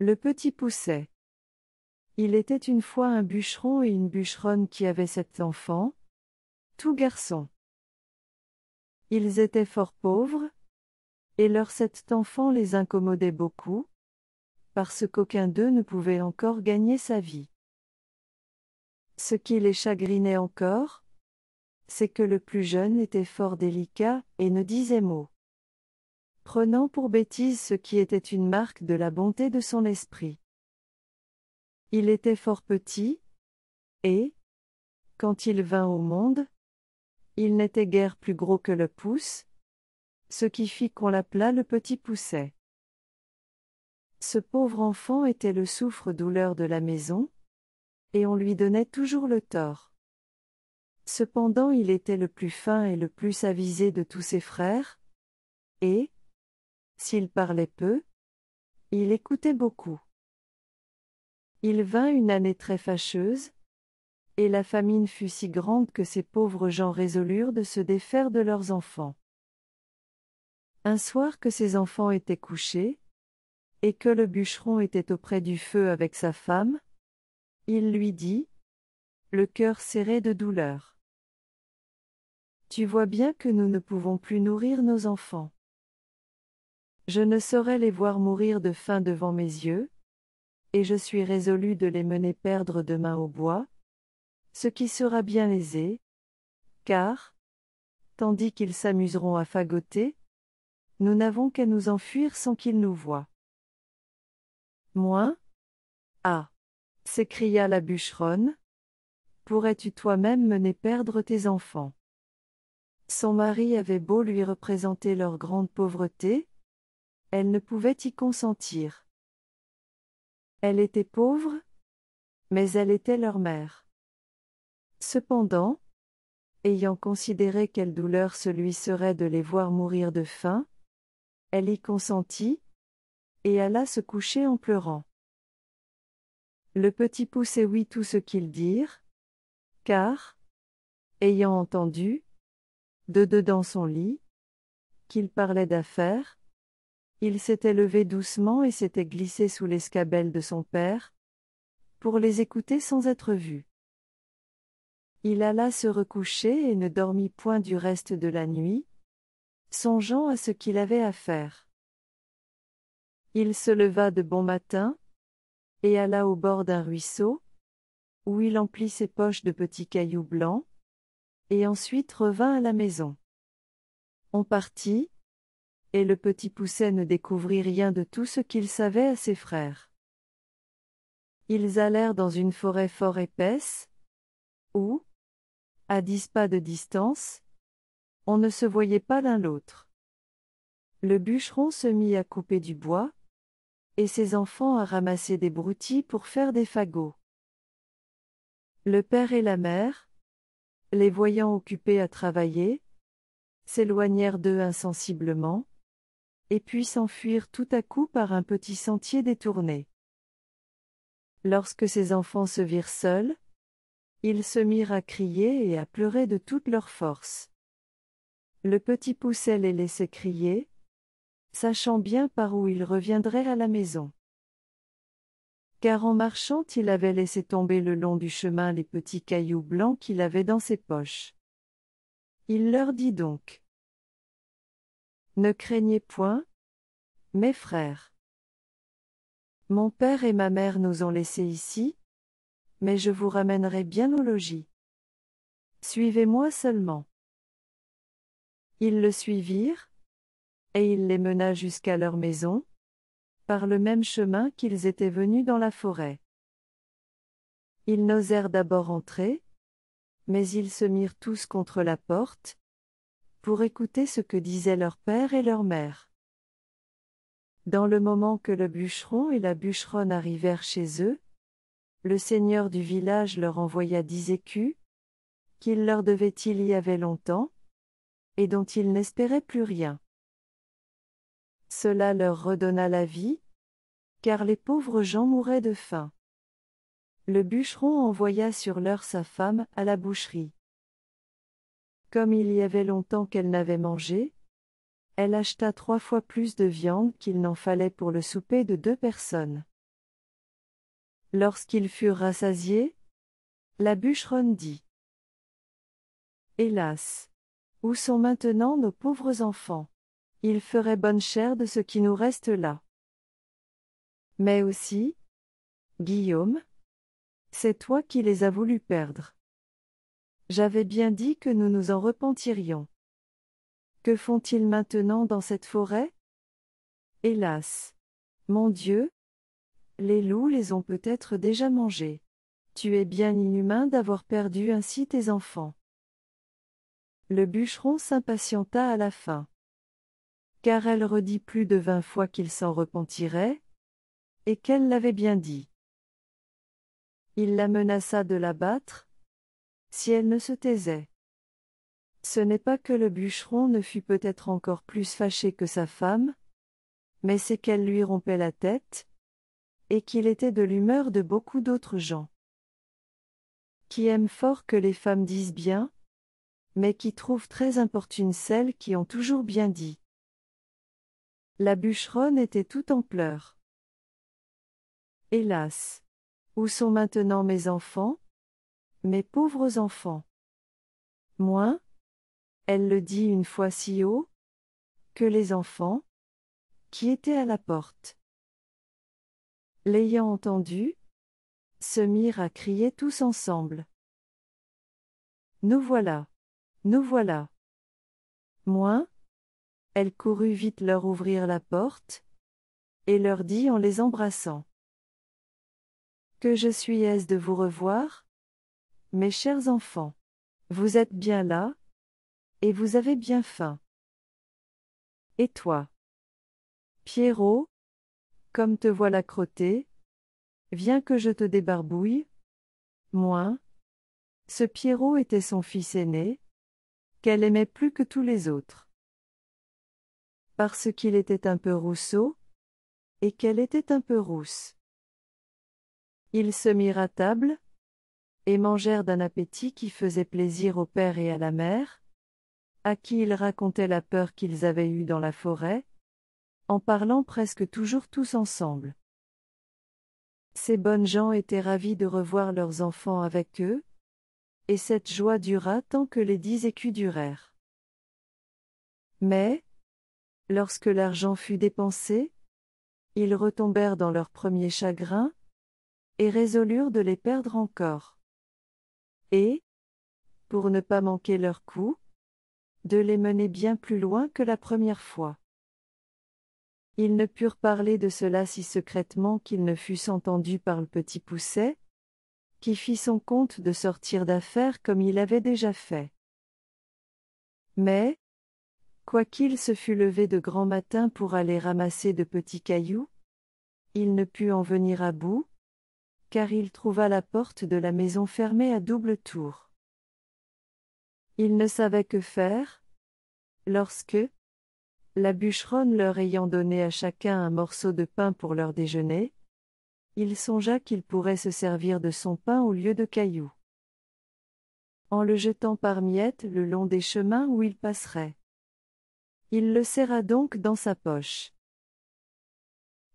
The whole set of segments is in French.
Le petit Pousset. Il était une fois un bûcheron et une bûcheronne qui avaient 7 enfants, tous garçons. Ils étaient fort pauvres, et leurs 7 enfants les incommodaient beaucoup, parce qu'aucun d'eux ne pouvait encore gagner sa vie. Ce qui les chagrinait encore, c'est que le plus jeune était fort délicat et ne disait mot, prenant pour bêtise ce qui était une marque de la bonté de son esprit. Il était fort petit, et, quand il vint au monde, il n'était guère plus gros que le pouce, ce qui fit qu'on l'appela le petit Pousset. Ce pauvre enfant était le souffre-douleur de la maison, et on lui donnait toujours le tort. Cependant il était le plus fin et le plus avisé de tous ses frères, et, s'il parlait peu, il écoutait beaucoup. Il vint une année très fâcheuse, et la famine fut si grande que ces pauvres gens résolurent de se défaire de leurs enfants. Un soir que ses enfants étaient couchés, et que le bûcheron était auprès du feu avec sa femme, il lui dit, le cœur serré de douleur: Tu vois bien que nous ne pouvons plus nourrir nos enfants. Je ne saurais les voir mourir de faim devant mes yeux, et je suis résolu de les mener perdre demain au bois, ce qui sera bien aisé, car, tandis qu'ils s'amuseront à fagoter, nous n'avons qu'à nous enfuir sans qu'ils nous voient. Moi? Ah! S'écria la bûcheronne. Pourrais-tu toi-même mener perdre tes enfants? Son mari avait beau lui représenter leur grande pauvreté, elle ne pouvait y consentir. Elle était pauvre, mais elle était leur mère. Cependant, ayant considéré quelle douleur ce lui serait de les voir mourir de faim, elle y consentit, et alla se coucher en pleurant. Le petit Pousset ouït tout ce qu'ils dirent, car, ayant entendu, de dedans son lit, qu'ils parlaient d'affaires, il s'était levé doucement et s'était glissé sous l'escabelle de son père, pour les écouter sans être vu. Il alla se recoucher et ne dormit point du reste de la nuit, songeant à ce qu'il avait à faire. Il se leva de bon matin, et alla au bord d'un ruisseau, où il emplit ses poches de petits cailloux blancs, et ensuite revint à la maison. On partit, et le petit Pousset ne découvrit rien de tout ce qu'il savait à ses frères. Ils allèrent dans une forêt fort épaisse, où, à 10 pas de distance, on ne se voyait pas l'un l'autre. Le bûcheron se mit à couper du bois, et ses enfants à ramasser des broutilles pour faire des fagots. Le père et la mère, les voyant occupés à travailler, s'éloignèrent d'eux insensiblement, et puis s'enfuirent tout à coup par un petit sentier détourné. Lorsque ces enfants se virent seuls, ils se mirent à crier et à pleurer de toute leur force. Le petit Pousset les laissait crier, sachant bien par où il reviendrait à la maison. Car en marchant il avait laissé tomber le long du chemin les petits cailloux blancs qu'il avait dans ses poches. Il leur dit donc: Ne craignez point, mes frères. Mon père et ma mère nous ont laissés ici, mais je vous ramènerai bien au logis. Suivez-moi seulement. Ils le suivirent, et il les mena jusqu'à leur maison, par le même chemin qu'ils étaient venus dans la forêt. Ils n'osèrent d'abord entrer, mais ils se mirent tous contre la porte, pour écouter ce que disaient leur père et leur mère. Dans le moment que le bûcheron et la bûcheronne arrivèrent chez eux, le seigneur du village leur envoya 10 écus, qu'il leur devait il y avait longtemps, et dont ils n'espéraient plus rien. Cela leur redonna la vie, car les pauvres gens mouraient de faim. Le bûcheron envoya sur l'heure sa femme à la boucherie. Comme il y avait longtemps qu'elle n'avait mangé, elle acheta 3 fois plus de viande qu'il n'en fallait pour le souper de 2 personnes. Lorsqu'ils furent rassasiés, la bûcheronne dit: Hélas! Où sont maintenant nos pauvres enfants? Ils feraient bonne chère de ce qui nous reste là. Mais aussi, Guillaume, c'est toi qui les as voulu perdre. J'avais bien dit que nous nous en repentirions. Que font-ils maintenant dans cette forêt? Hélas! Mon Dieu! Les loups les ont peut-être déjà mangés. Tu es bien inhumain d'avoir perdu ainsi tes enfants. Le bûcheron s'impatienta à la fin. Car elle redit plus de 20 fois qu'il s'en repentirait, et qu'elle l'avait bien dit. Il la menaça de la battre, si elle ne se taisait. Ce n'est pas que le bûcheron ne fût peut-être encore plus fâché que sa femme, mais c'est qu'elle lui rompait la tête, et qu'il était de l'humeur de beaucoup d'autres gens, qui aiment fort que les femmes disent bien, mais qui trouvent très importunes celles qui ont toujours bien dit. La bûcheronne était tout en pleurs. Hélas! Où sont maintenant mes enfants? Mes pauvres enfants! Moins, elle le dit une fois si haut, que les enfants, qui étaient à la porte, l'ayant entendu, se mirent à crier tous ensemble. Nous voilà! Nous voilà! Moins, elle courut vite leur ouvrir la porte, et leur dit en les embrassant: Que je suis aise de vous revoir, mes chers enfants. Vous êtes bien là, et vous avez bien faim. Et toi, Pierrot, comme te voilà crotté, viens que je te débarbouille. Moins, ce Pierrot était son fils aîné, qu'elle aimait plus que tous les autres. Parce qu'il était un peu rousseau, et qu'elle était un peu rousse. Ils se mirent à table, et mangèrent d'un appétit qui faisait plaisir au père et à la mère, à qui ils racontaient la peur qu'ils avaient eue dans la forêt, en parlant presque toujours tous ensemble. Ces bonnes gens étaient ravis de revoir leurs enfants avec eux, et cette joie dura tant que les 10 écus durèrent. Mais, lorsque l'argent fut dépensé, ils retombèrent dans leur premier chagrin, et résolurent de les perdre encore. Et, pour ne pas manquer leur coup, de les mener bien plus loin que la première fois. Ils ne purent parler de cela si secrètement qu'ils ne fussent entendus par le petit Poucet, qui fit son compte de sortir d'affaires comme il avait déjà fait. Mais, quoiqu'il se fût levé de grand matin pour aller ramasser de petits cailloux, il ne put en venir à bout, car il trouva la porte de la maison fermée à double tour. Il ne savait que faire, lorsque, la bûcheronne leur ayant donné à chacun un morceau de pain pour leur déjeuner, il songea qu'il pourrait se servir de son pain au lieu de cailloux, en le jetant par miettes le long des chemins où il passerait. Il le serra donc dans sa poche.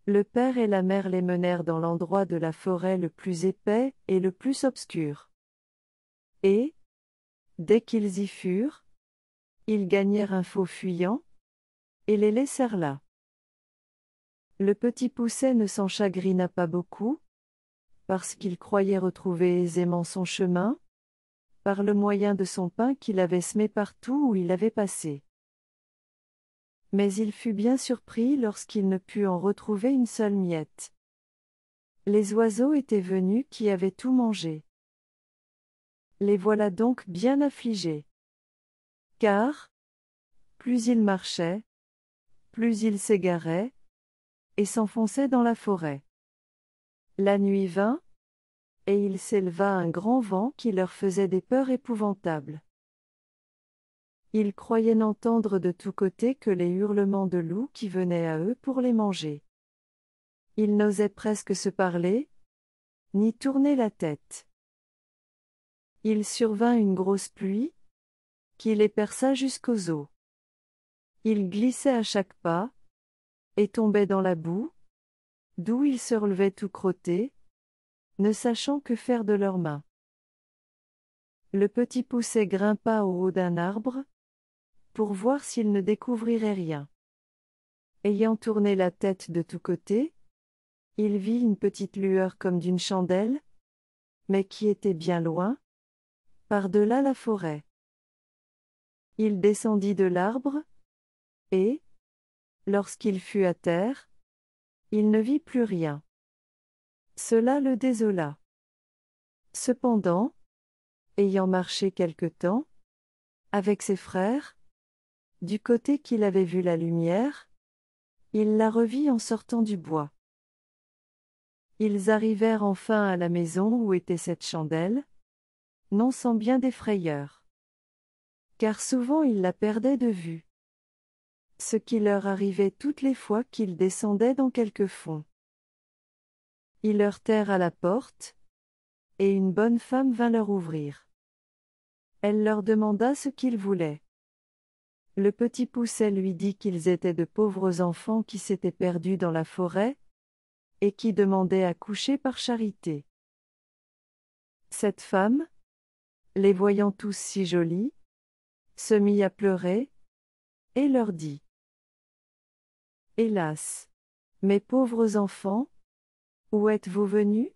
Le père et la mère les menèrent dans l'endroit de la forêt le plus épais et le plus obscur. Et, dès qu'ils y furent, ils gagnèrent un faux fuyant, et les laissèrent là. Le petit Poucet ne s'en chagrina pas beaucoup, parce qu'il croyait retrouver aisément son chemin, par le moyen de son pain qu'il avait semé partout où il avait passé. Mais il fut bien surpris lorsqu'il ne put en retrouver une seule miette. Les oiseaux étaient venus qui avaient tout mangé. Les voilà donc bien affligés. Car, plus ils marchaient, plus ils s'égaraient, et s'enfonçaient dans la forêt. La nuit vint, et il s'éleva un grand vent qui leur faisait des peurs épouvantables. Ils croyaient n'entendre de tous côtés que les hurlements de loups qui venaient à eux pour les manger. Ils n'osaient presque se parler, ni tourner la tête. Il survint une grosse pluie, qui les perça jusqu'aux os. Ils glissaient à chaque pas, et tombaient dans la boue, d'où ils se relevaient tout crottés, ne sachant que faire de leurs mains. Le petit Poucet grimpa au haut d'un arbre, pour voir s'il ne découvrirait rien. Ayant tourné la tête de tous côtés, il vit une petite lueur comme d'une chandelle, mais qui était bien loin, par-delà la forêt. Il descendit de l'arbre, et, lorsqu'il fut à terre, il ne vit plus rien. Cela le désola. Cependant, ayant marché quelque temps, avec ses frères, du côté qu'il avait vu la lumière, il la revit en sortant du bois. Ils arrivèrent enfin à la maison où était cette chandelle, non sans bien des frayeurs. Car souvent ils la perdaient de vue. Ce qui leur arrivait toutes les fois qu'ils descendaient dans quelque fond. Ils heurtèrent à la porte, et une bonne femme vint leur ouvrir. Elle leur demanda ce qu'ils voulaient. Le petit Poucet lui dit qu'ils étaient de pauvres enfants qui s'étaient perdus dans la forêt, et qui demandaient à coucher par charité. Cette femme, les voyant tous si jolis, se mit à pleurer, et leur dit : « Hélas, mes pauvres enfants, où êtes-vous venus ?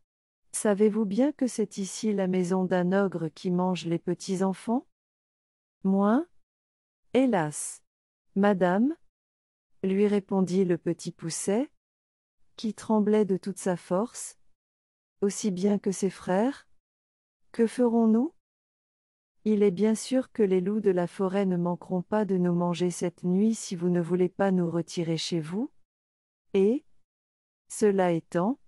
Savez-vous bien que c'est ici la maison d'un ogre qui mange les petits enfants ? Moi ? Hélas, madame, lui répondit le petit Poucet, qui tremblait de toute sa force, aussi bien que ses frères. Que ferons-nous ? Il est bien sûr que les loups de la forêt ne manqueront pas de nous manger cette nuit si vous ne voulez pas nous retirer chez vous. Et, cela étant,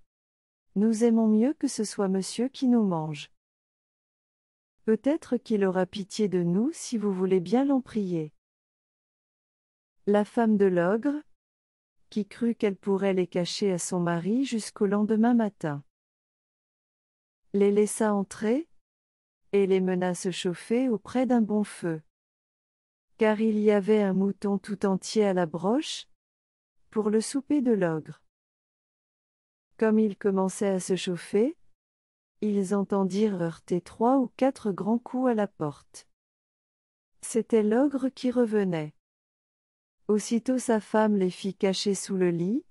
nous aimons mieux que ce soit monsieur qui nous mange. Peut-être qu'il aura pitié de nous si vous voulez bien l'en prier. La femme de l'ogre, qui crut qu'elle pourrait les cacher à son mari jusqu'au lendemain matin, les laissa entrer, et les mena se chauffer auprès d'un bon feu. Car il y avait un mouton tout entier à la broche, pour le souper de l'ogre. Comme ils commençaient à se chauffer, ils entendirent heurter 3 ou 4 grands coups à la porte. C'était l'ogre qui revenait. Aussitôt sa femme les fit cacher sous le lit,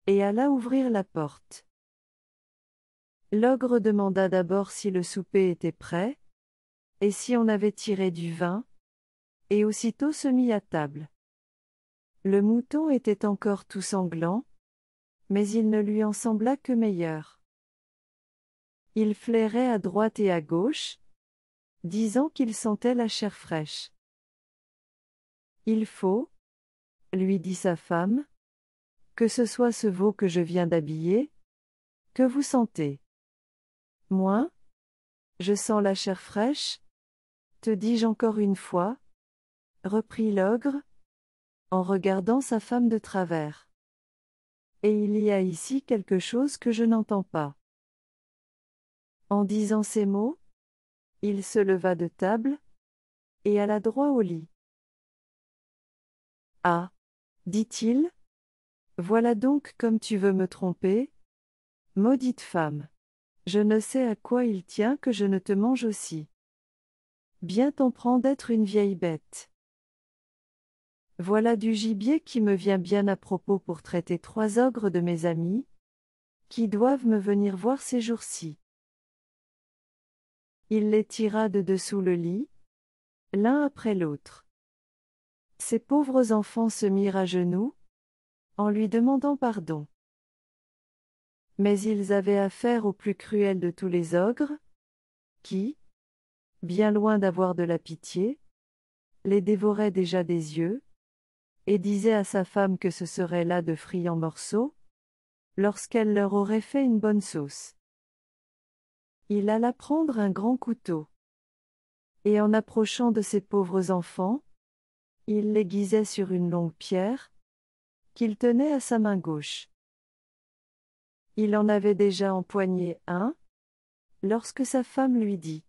et alla ouvrir la porte. L'ogre demanda d'abord si le souper était prêt, et si on avait tiré du vin, et aussitôt se mit à table. Le mouton était encore tout sanglant, mais il ne lui en sembla que meilleur. Il flairait à droite et à gauche, disant qu'il sentait la chair fraîche. Il faut, lui dit sa femme, que ce soit ce veau que je viens d'habiller. Que vous sentez ? Moi ? Je sens la chair fraîche ? Te dis-je encore une fois ? Reprit l'ogre, en regardant sa femme de travers. Et il y a ici quelque chose que je n'entends pas. En disant ces mots, il se leva de table, et alla droit au lit. Ah ! dit-il, voilà donc comme tu veux me tromper, maudite femme. Je ne sais à quoi il tient que je ne te mange aussi. Bien t'en prends d'être une vieille bête. Voilà du gibier qui me vient bien à propos pour traiter 3 ogres de mes amis, qui doivent me venir voir ces jours-ci. Il les tira de dessous le lit, l'un après l'autre. Ces pauvres enfants se mirent à genoux, en lui demandant pardon. Mais ils avaient affaire au plus cruel de tous les ogres, qui, bien loin d'avoir de la pitié, les dévorait déjà des yeux, et disait à sa femme que ce serait là de friands morceaux, lorsqu'elle leur aurait fait une bonne sauce. Il alla prendre un grand couteau. Et en approchant de ces pauvres enfants, il l'aiguisait sur une longue pierre, qu'il tenait à sa main gauche. Il en avait déjà empoigné un, lorsque sa femme lui dit :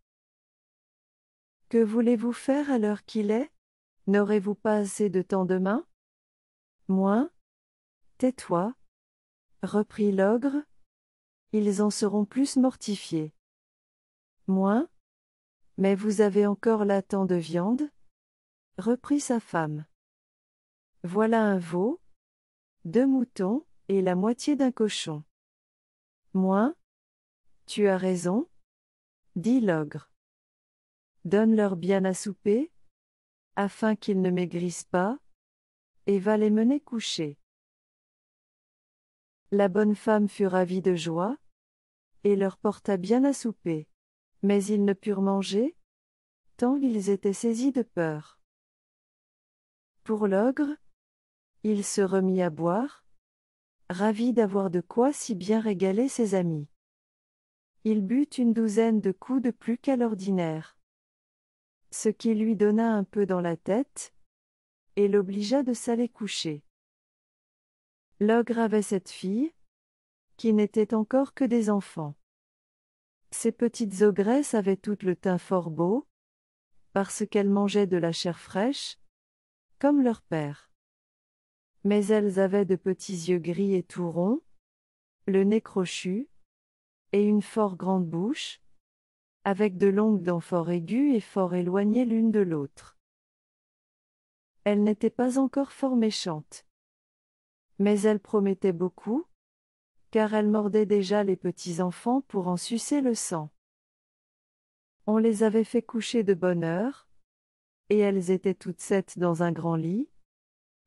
« Que voulez-vous faire à l'heure qu'il est ? N'aurez-vous pas assez de temps demain ? » « Moi ? Tais-toi, reprit l'ogre, ils en seront plus mortifiés. Moins? Mais vous avez encore là tant de viande? Reprit sa femme. Voilà un veau, 2 moutons, et la moitié d'un cochon. Moins? Tu as raison, dit l'ogre. Donne-leur bien à souper, afin qu'ils ne maigrissent pas, et va les mener coucher. La bonne femme fut ravie de joie, et leur porta bien à souper. Mais ils ne purent manger, tant ils étaient saisis de peur. Pour l'ogre, il se remit à boire, ravi d'avoir de quoi si bien régaler ses amis. Il but une 12aine de coups de plus qu'à l'ordinaire, ce qui lui donna un peu dans la tête, et l'obligea de s'aller coucher. L'ogre avait 7 filles, qui n'étaient encore que des enfants. Ces petites ogresses avaient toutes le teint fort beau, parce qu'elles mangeaient de la chair fraîche, comme leur père. Mais elles avaient de petits yeux gris et tout ronds, le nez crochu, et une fort grande bouche, avec de longues dents fort aiguës et fort éloignées l'une de l'autre. Elles n'étaient pas encore fort méchantes. Mais elles promettaient beaucoup, car elles mordaient déjà les petits enfants pour en sucer le sang. On les avait fait coucher de bonne heure, et elles étaient toutes 7 dans un grand lit,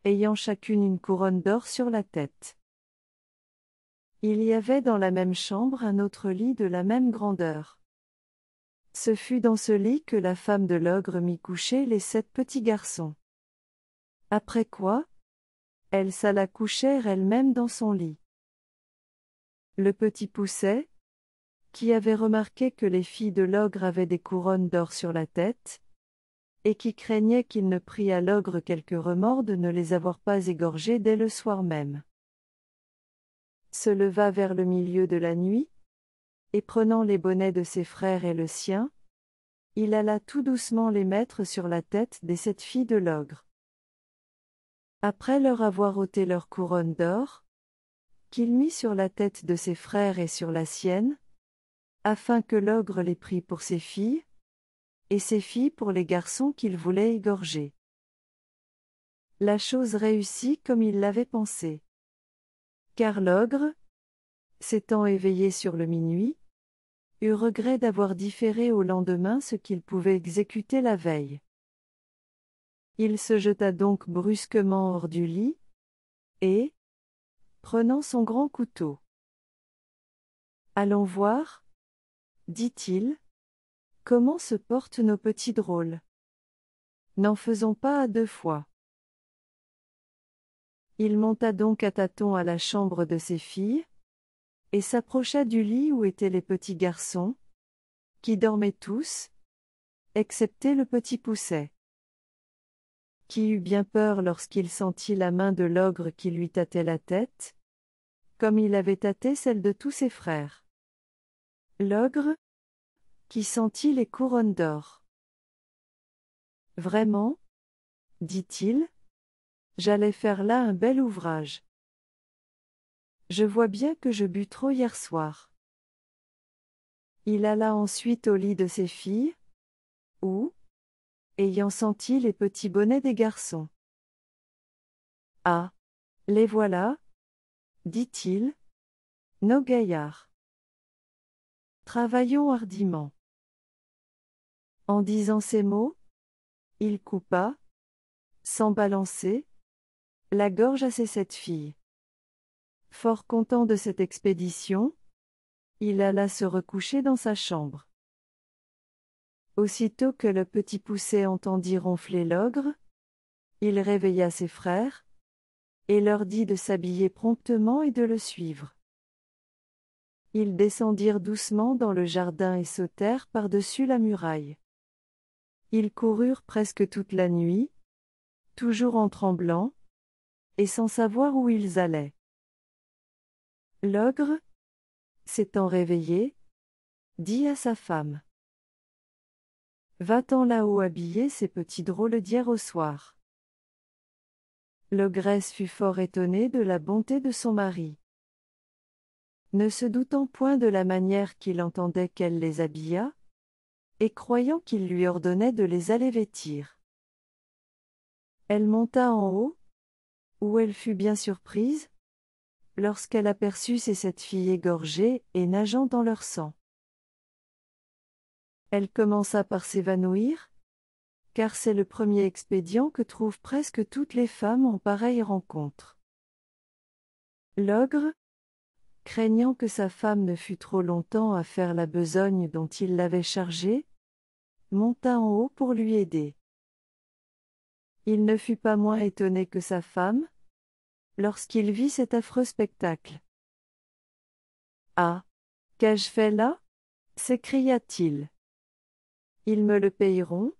ayant chacune une couronne d'or sur la tête. Il y avait dans la même chambre un autre lit de la même grandeur. Ce fut dans ce lit que la femme de l'ogre mit coucher les 7 petits garçons. Après quoi, elle s'alla coucher elle-même dans son lit. Le petit Poucet, qui avait remarqué que les filles de l'ogre avaient des couronnes d'or sur la tête, et qui craignait qu'il ne prît à l'ogre quelque remords de ne les avoir pas égorgées dès le soir même, se leva vers le milieu de la nuit, et prenant les bonnets de ses frères et le sien, il alla tout doucement les mettre sur la tête des 7 filles de l'ogre. Après leur avoir ôté leur couronne d'or, qu'il mit sur la tête de ses frères et sur la sienne, afin que l'ogre les prît pour ses filles, et ses filles pour les garçons qu'il voulait égorger. La chose réussit comme il l'avait pensé. Car l'ogre, s'étant éveillé sur le minuit, eut regret d'avoir différé au lendemain ce qu'il pouvait exécuter la veille. Il se jeta donc brusquement hors du lit, et, prenant son grand couteau, « Allons voir, dit-il, comment se portent nos petits drôles. N'en faisons pas à 2 fois. Il monta donc à tâtons à la chambre de ses filles, et s'approcha du lit où étaient les petits garçons, qui dormaient tous, excepté le petit Poucet, qui eut bien peur lorsqu'il sentit la main de l'ogre qui lui tâtait la tête, comme il avait tâté celle de tous ses frères. L'ogre, qui sentit les couronnes d'or. Vraiment, dit-il, j'allais faire là un bel ouvrage. Je vois bien que je bus trop hier soir. Il alla ensuite au lit de ses filles, où, ayant senti les petits bonnets des garçons. Ah, les voilà, dit-il, nos gaillards. Travaillons hardiment. En disant ces mots, il coupa, sans balancer, la gorge à ses 7 filles. Fort content de cette expédition, il alla se recoucher dans sa chambre. Aussitôt que le petit Poucet entendit ronfler l'ogre, il réveilla ses frères, et leur dit de s'habiller promptement et de le suivre. Ils descendirent doucement dans le jardin et sautèrent par-dessus la muraille. Ils coururent presque toute la nuit, toujours en tremblant, et sans savoir où ils allaient. L'ogre, s'étant réveillé, dit à sa femme : « Va-t'en là-haut habiller ces petits drôles d'hier au soir. » L'ogresse fut fort étonnée de la bonté de son mari. ne se doutant point de la manière qu'il entendait qu'elle les habillât, et croyant qu'il lui ordonnait de les aller vêtir. Elle monta en haut, où elle fut bien surprise, lorsqu'elle aperçut ces 7 filles égorgées et nageant dans leur sang. Elle commença par s'évanouir, car c'est le premier expédient que trouvent presque toutes les femmes en pareille rencontre. L'ogre, craignant que sa femme ne fût trop longtemps à faire la besogne dont il l'avait chargée, monta en haut pour lui aider. Il ne fut pas moins étonné que sa femme, lorsqu'il vit cet affreux spectacle. « Ah! Qu'ai-je fait là » s'écria-t-il. « Ils me le payeront,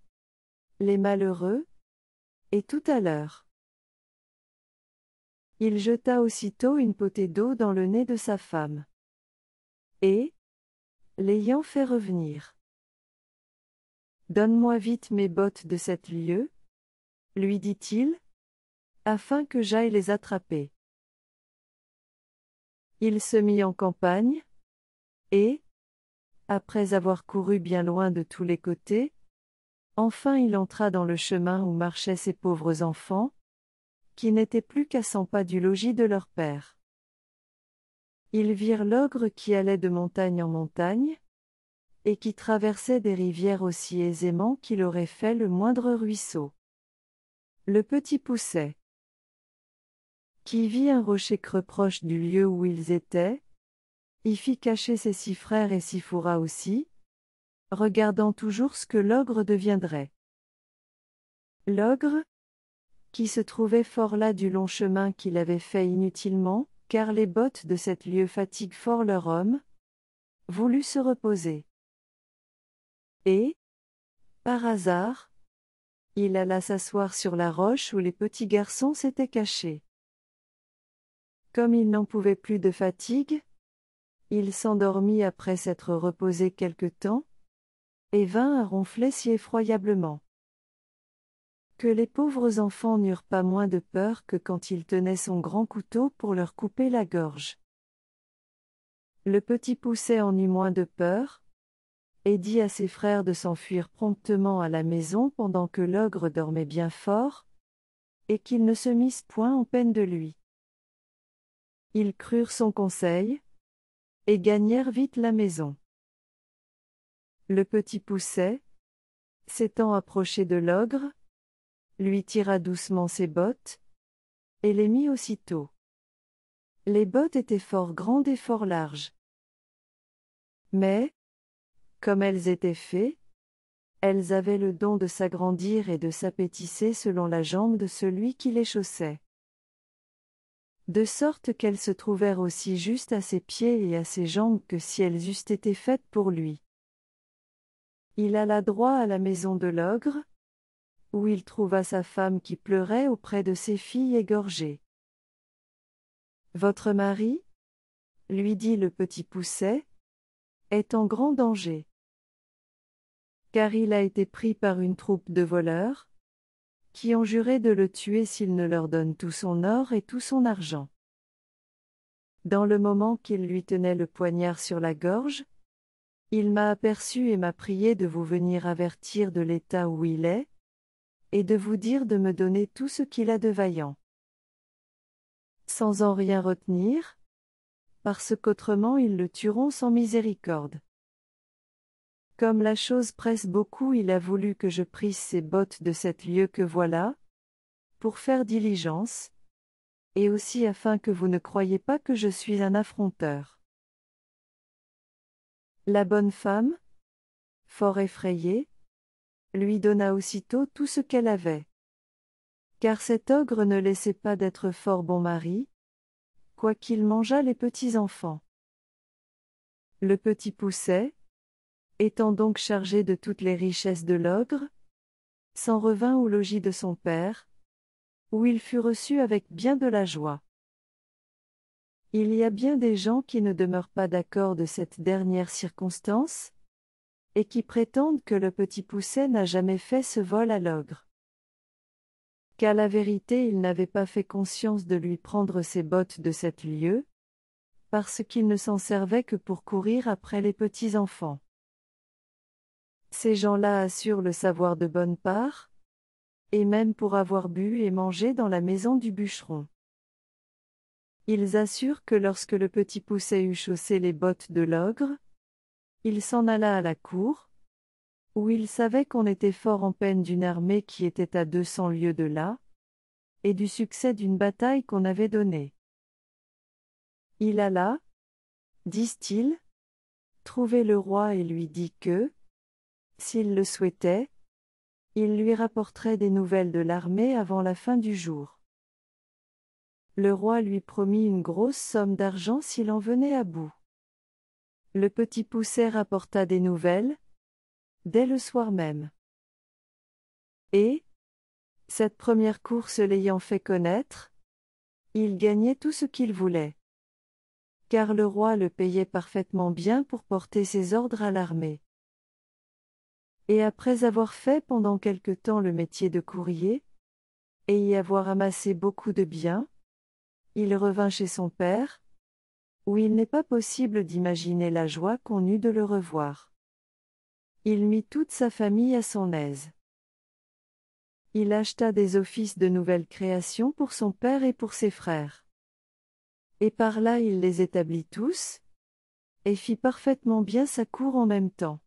les malheureux, et tout à l'heure. » Il jeta aussitôt une potée d'eau dans le nez de sa femme. Et, l'ayant fait revenir. « Donne-moi vite mes bottes de 7 lieues, lui dit-il, afin que j'aille les attraper. Il se mit en campagne, et, après avoir couru bien loin de tous les côtés, enfin il entra dans le chemin où marchaient ces pauvres enfants, qui n'étaient plus qu'à 100 pas du logis de leur père. Ils virent l'ogre qui allait de montagne en montagne, et qui traversait des rivières aussi aisément qu'il aurait fait le moindre ruisseau. Le Petit Poucet, qui vit un rocher creux proche du lieu où ils étaient, y fit cacher ses 6 frères et s'y fourra aussi, regardant toujours ce que l'ogre deviendrait. L'ogre, qui se trouvait fort las du long chemin qu'il avait fait inutilement, car les bottes de 7 lieues fatiguent fort leur homme, voulut se reposer. Et, par hasard, il alla s'asseoir sur la roche où les petits garçons s'étaient cachés. Comme il n'en pouvait plus de fatigue, il s'endormit après s'être reposé quelque temps, et vint à ronfler si effroyablement que les pauvres enfants n'eurent pas moins de peur que quand il tenait son grand couteau pour leur couper la gorge. Le Petit Poucet en eut moins de peur, et dit à ses frères de s'enfuir promptement à la maison pendant que l'ogre dormait bien fort, et qu'ils ne se missent point en peine de lui. Ils crurent son conseil, et gagnèrent vite la maison. Le Petit Poucet, s'étant approché de l'ogre, lui tira doucement ses bottes, et les mit aussitôt. Les bottes étaient fort grandes et fort larges. Mais, comme elles étaient fées, elles avaient le don de s'agrandir et de s'apétisser selon la jambe de celui qui les chaussait. De sorte qu'elles se trouvèrent aussi justes à ses pieds et à ses jambes que si elles eussent été faites pour lui. Il alla droit à la maison de l'ogre, où il trouva sa femme qui pleurait auprès de ses filles égorgées. « Votre mari, lui dit le Petit Poucet, est en grand danger. Car il a été pris par une troupe de voleurs, qui ont juré de le tuer s'il ne leur donne tout son or et tout son argent. Dans le moment qu'il lui tenait le poignard sur la gorge, il m'a aperçu et m'a prié de vous venir avertir de l'état où il est, et de vous dire de me donner tout ce qu'il a de vaillant. Sans en rien retenir, parce qu'autrement ils le tueront sans miséricorde. Comme la chose presse beaucoup, il a voulu que je prisse ces bottes de 7 lieues que voilà, pour faire diligence, et aussi afin que vous ne croyiez pas que je suis un affronteur. » La bonne femme, fort effrayée, lui donna aussitôt tout ce qu'elle avait. Car cet ogre ne laissait pas d'être fort bon mari, quoiqu'il mangeât les petits enfants. Le Petit Poucet, étant donc chargé de toutes les richesses de l'ogre, s'en revint au logis de son père, où il fut reçu avec bien de la joie. Il y a bien des gens qui ne demeurent pas d'accord de cette dernière circonstance, et qui prétendent que le Petit Poucet n'a jamais fait ce vol à l'ogre. Qu'à la vérité il n'avait pas fait conscience de lui prendre ses bottes de 7 lieues, parce qu'il ne s'en servait que pour courir après les petits-enfants. Ces gens-là assurent le savoir de bonne part, et même pour avoir bu et mangé dans la maison du bûcheron. Ils assurent que lorsque le petit Poucet eut chaussé les bottes de l'ogre, il s'en alla à la cour, où il savait qu'on était fort en peine d'une armée qui était à 200 lieues de là, et du succès d'une bataille qu'on avait donnée. Il alla, disent-ils, trouver le roi et lui dit que, s'il le souhaitait, il lui rapporterait des nouvelles de l'armée avant la fin du jour. Le roi lui promit une grosse somme d'argent s'il en venait à bout. Le petit Poucet rapporta des nouvelles, dès le soir même. Et, cette première course l'ayant fait connaître, il gagnait tout ce qu'il voulait. Car le roi le payait parfaitement bien pour porter ses ordres à l'armée. Et après avoir fait pendant quelque temps le métier de courrier, et y avoir amassé beaucoup de biens, il revint chez son père, où il n'est pas possible d'imaginer la joie qu'on eut de le revoir. Il mit toute sa famille à son aise. Il acheta des offices de nouvelles créations pour son père et pour ses frères. Et par là il les établit tous, et fit parfaitement bien sa cour en même temps.